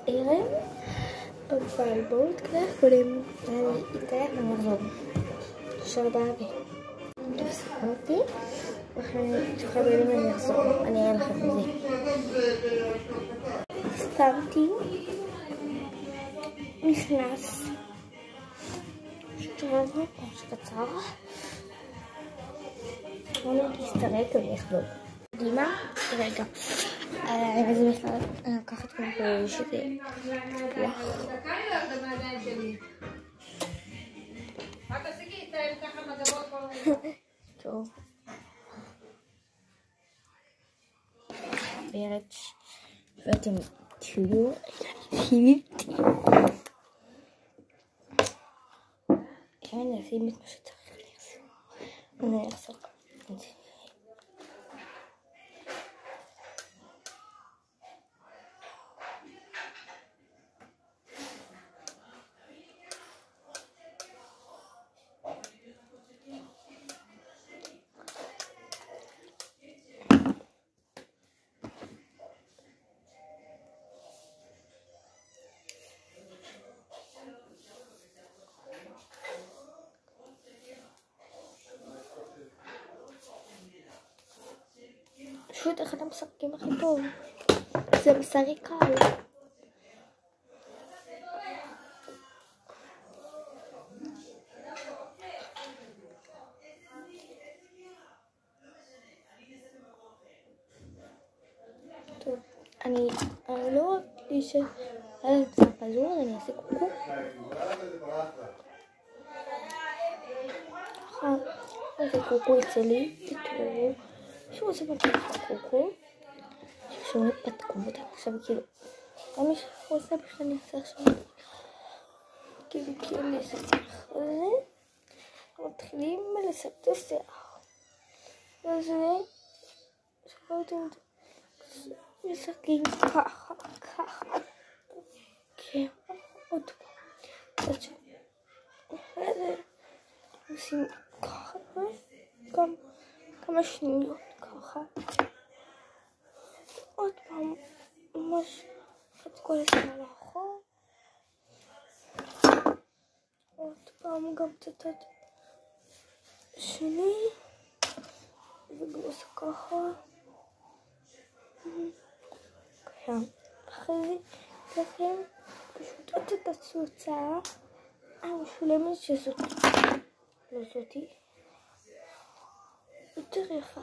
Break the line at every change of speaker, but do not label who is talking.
ערב, אבל בואו נתקלח קודם, אני אתקלח ונחזור. שלום סיימתי, ואחרי שחברים אני אחזור, אני אראה לכם את זה. סיימתי, נכנס, שטרב ממש קצר, אני אסתרק ואחזור. קדימה, רגע, איזה בכלל לקחת כמו שזה פתוח. טוב. ברץ' ואתם תהיו אני אשים את מה שצריך לשים. אני אחסוך את זה. פשוט אחד המשחקים הכי טוב, זה בשרי קל. טוב, אני לא רק לי שהיה את הפזור, אני אעשה קוקו. זה קוקו אצלי, תתראו. שהוא עושה בקוקו קוקו ששום לפתקו אותה עכשיו כאילו גם מי שרוצה בכלל אני אעשה עכשיו כאילו אני אעשה אחרי זה מתחילים לספר את השיער וזה שבאתם משחקים ככה כן עוד פעם אחרי זה עושים ככה גם כמה שניות ככה עוד פעם ממש את כל הזמן לאחור עוד פעם גם קצת שני וגם עושה ככה אחרי זה לכם פשוט עוד את התוצאה המשולמת שזאת לא זאתי יותר יפה